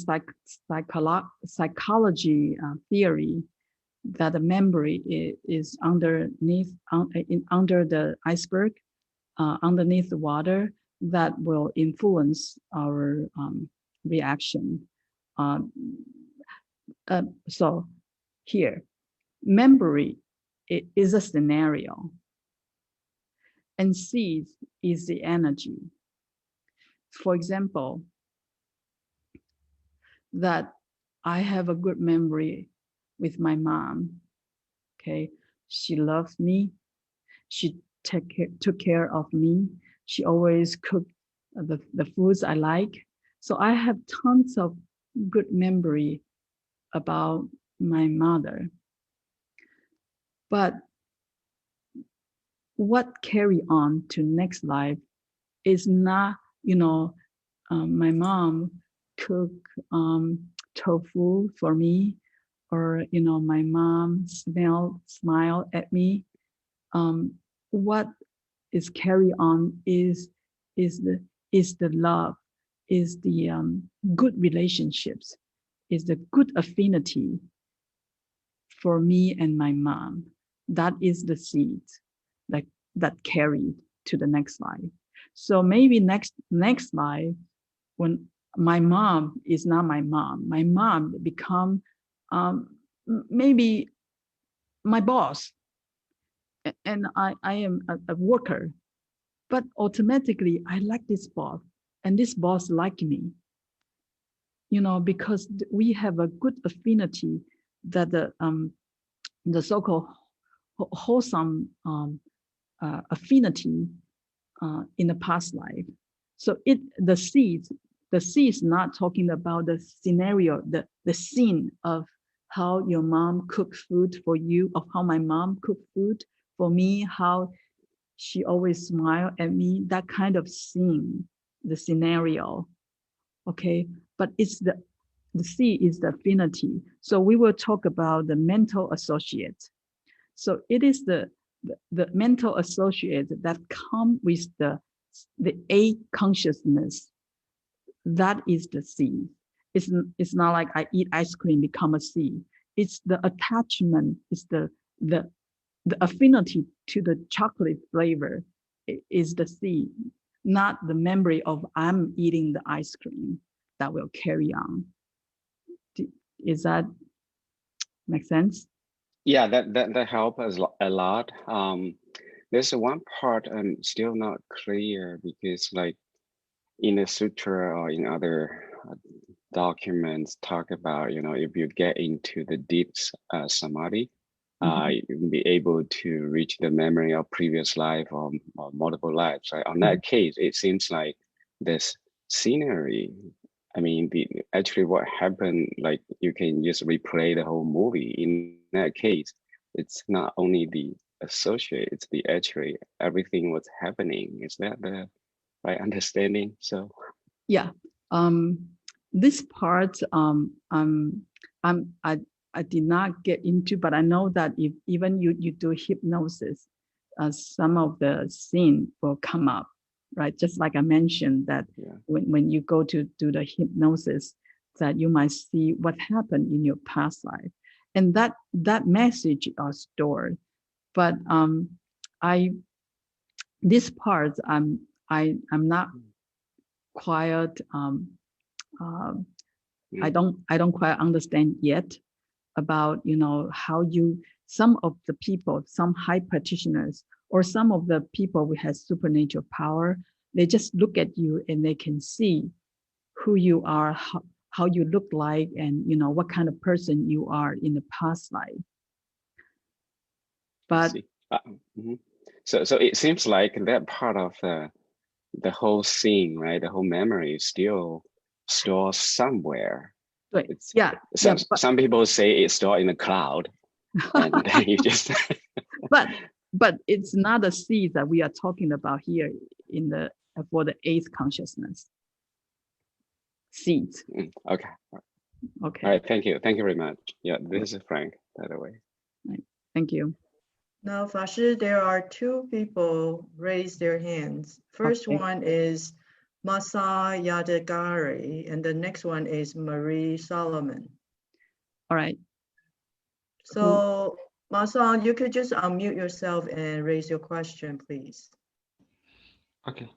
psychology theory, that the memory is underneath, under the iceberg, underneath the water, that will influence our reaction. So here, memory is a scenario, and seed is the energy. For example, that I have a good memory with my mom. Okay, she loves me. She took care of me. She always cooked the foods I like. So I have tons of good memory about my mother. But what carry on to next life is not, my mom cook tofu for me, or my mom smile at me. What is carry on is the love, is the good relationships, is the good affinity for me and my mom. That is the seed that carried to the next life. So maybe next life, when my mom is not my mom become maybe my boss, and I am a worker, but automatically I like this boss, and this boss like me, because we have a good affinity, that the so-called wholesome affinity in the past life. So the seed is not talking about the scenario, the scene of how your mom cooked food for you, of how my mom cooked food for me, how she always smiled at me, that kind of scene, the scenario. Okay, but it's the C is the affinity. So we will talk about the mental associate. So it is the mental associate that come with the A consciousness. That is the C. It's not like I eat ice cream, become a C. It's the attachment, it's the affinity to the chocolate flavor is the C, not the memory of I'm eating the ice cream that will carry on. Is that make sense? Yeah, that helps us a lot. There's one part I'm still not clear, because like in the sutra or in other documents talk about, if you get into the deep samadhi, you'll be able to reach the memory of previous life or multiple lives. Right? On that case, it seems like this scenery, I mean, actually what happened, like you can just replay the whole movie. In that case, it's not only the associate, it's the actually everything what's happening. Is that the right understanding? So yeah, this part I did not get into, but I know that if even you do hypnosis, some of the scene will come up, right? Just like I mentioned that when you go to do the hypnosis, that you might see what happened in your past life, and that message are stored. But this part I'm not quite I don't quite understand yet about how some of the people, some high practitioners, or some of the people who have supernatural power, they just look at you and they can see who you are, how you look like, and what kind of person you are in the past life. But so it seems like that part of the whole scene, right? The whole memory is still stored somewhere. Right. Some people say it's stored in the cloud, and then you just. but it's not a seed that we are talking about here in the for the eighth consciousness. Seeds. Okay. Okay. All right. Thank you. Thank you very much. Yeah, this is Frank, by the way. Right. Thank you. Now, Fashi, there are two people raise their hands. First one is Masa Yadagari, and the next one is Marie Solomon. All right. So, Masa, you could just unmute yourself and raise your question, please. Okay.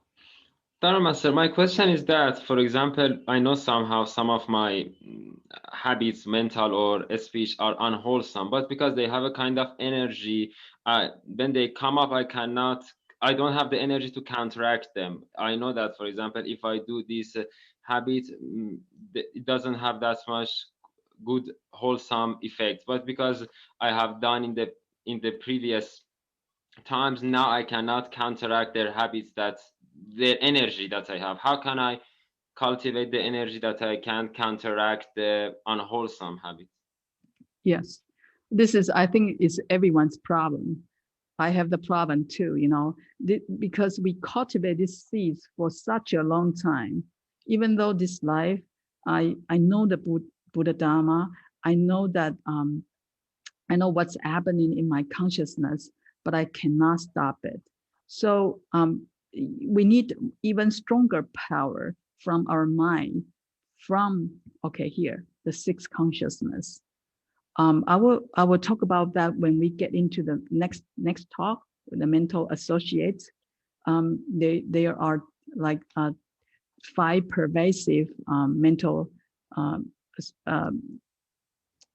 Dharma Master, my question is that, for example, I know somehow some of my habits, mental or speech, are unwholesome, but because they have a kind of energy, when they come up, I don't have the energy to counteract them. I know that, for example, if I do this habit, it doesn't have that much good wholesome effect, but because I have done in the previous times now I cannot counteract their habits, their energy that I have. How can I cultivate the energy that I can counteract the unwholesome habits? Yes, this is, I think, is everyone's problem. I have the problem too, you know, because we cultivate these seeds for such a long time. Even though this life, I know the Buddha Dharma, I know that I know what's happening in my consciousness, but I cannot stop it. So we need even stronger power from our mind, from, okay, here, the sixth consciousness. I will talk about that when we get into the next talk, the mental associates. There are like 5 pervasive mental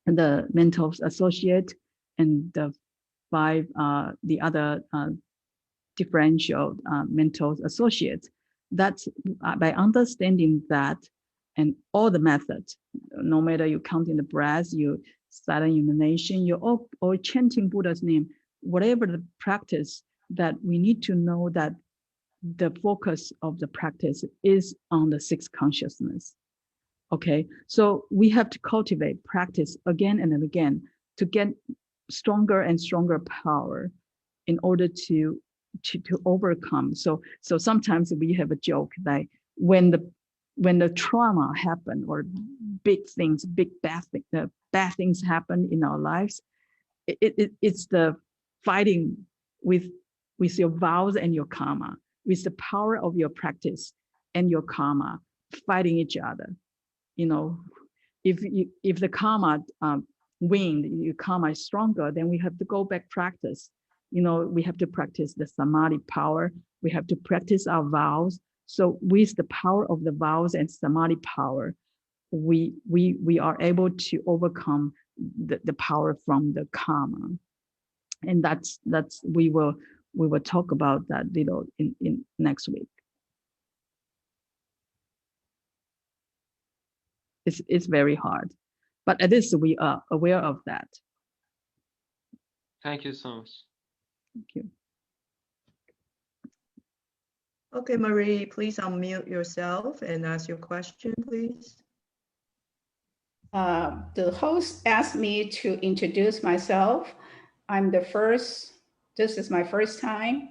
the mental associate, and the 5 the other differential mental associates. That's by understanding that and all the methods, no matter you counting the breath, you silent urination, you or chanting Buddha's name, whatever the practice, that we need to know that the focus of the practice is on the sixth consciousness. Okay, so we have to cultivate practice again and again to get stronger and stronger power in order to overcome. So sometimes we have a joke like when the trauma happen or big things, bad things happen in our lives, it's the fighting with your vows and your karma, with the power of your practice and your karma fighting each other. You know, if the karma win, your karma is stronger, then we have to go back practice. You know, we have to practice the samadhi power. We have to practice our vows. So with the power of the vows and samadhi power, we are able to overcome the power from the karma. And that's we will talk about that little in next week. It's very hard, but at least we are aware of that. Thank you so much. Thank you. Okay, Marie, please unmute yourself and ask your question, please. The host asked me to introduce myself. I'm the first, this is my first time.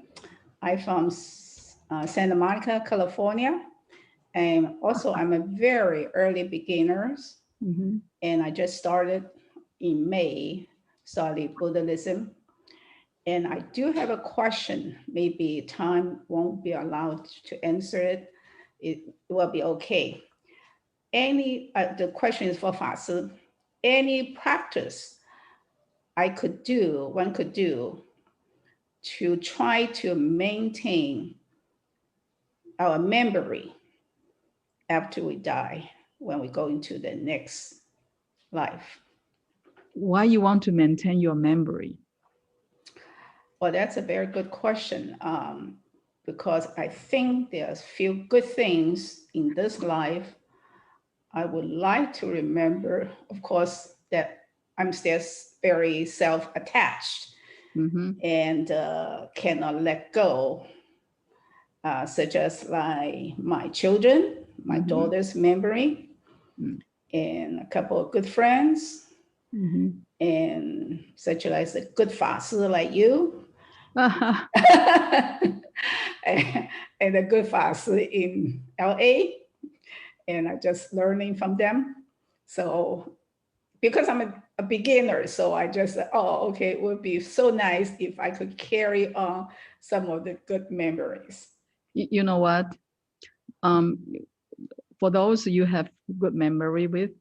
I'm from Santa Monica, California. And also I'm a very early beginner. Mm-hmm. And I just started in May, studied Buddhism. And I do have a question. Maybe time won't be allowed to answer it. It will be okay. The question is for Fashi. Any practice one could do to try to maintain our memory after we die, when we go into the next life? Why you want to maintain your memory? Well, that's a very good question, because I think there's few good things in this life I would like to remember. Of course, that I'm still very self-attached, Mm-hmm. and cannot let go, such as like my children, my Mm-hmm. daughter's memory, and a couple of good friends, and such as a good Fashi like you, and a good Fashi in LA, and I'm just learning from them. So because I'm a beginner, so I just said, oh, okay, it would be so nice if I could carry on some of the good memories. You know what? For those you have good memory with,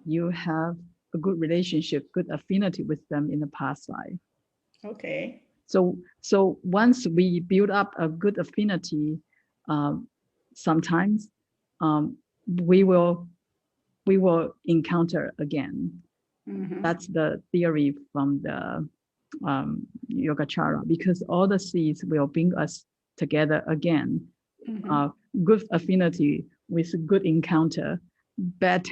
you have a good relationship, good affinity with them in the past life. Okay. So once we build up a good affinity, sometimes we will encounter again. That's the theory from the Yogacara, because all the seeds will bring us together again. Good affinity with good encounter, bad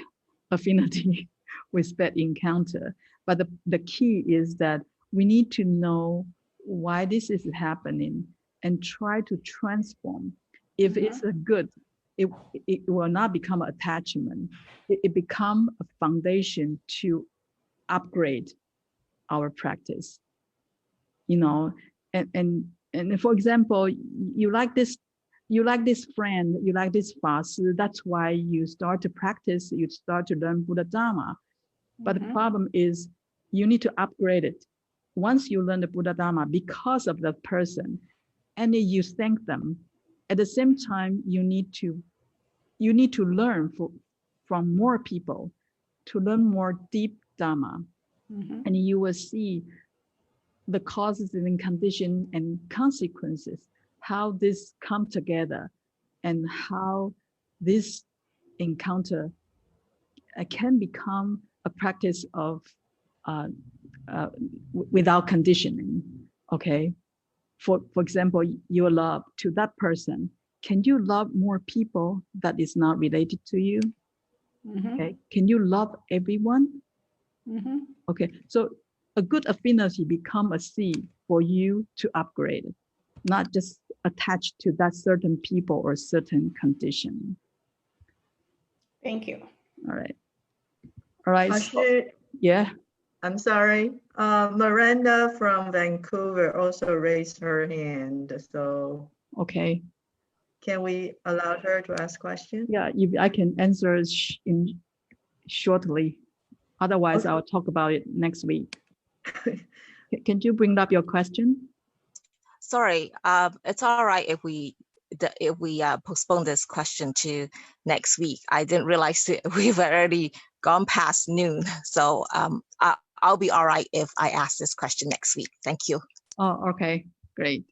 affinity with bad encounter. But the key is that we need to know why this is happening and try to transform. If it's a good, it will not become an attachment. It become a foundation to upgrade our practice. You know, and for example, you like this friend, you like this Fashi, that's why you start to practice, you start to learn Buddha Dharma. But the problem is you need to upgrade it. Once you learn the Buddha Dharma because of the person, and then you thank them, at the same time, you need to learn from more people, to learn more deep Dharma. And you will see the causes and condition and consequences, how this come together, and how this encounter can become a practice of without conditioning. Okay, for example, your love to that person, can you love more people that is not related to you? Okay, can you love everyone? Okay, so a good affinity become a seed for you to upgrade it, not just attached to that certain people or certain condition. Thank you. All right. Fashi, Yeah. I'm sorry. Miranda from Vancouver also raised her hand. So Okay. can we allow her to ask questions? Yeah, I can answer in shortly. Otherwise, Okay. I'll talk about it next week. Can you bring up your question? Sorry, it's all right if we postpone this question to next week. I didn't realize we've already gone past noon. So I'll be all right if I ask this question next week. Thank you. Oh, okay, great.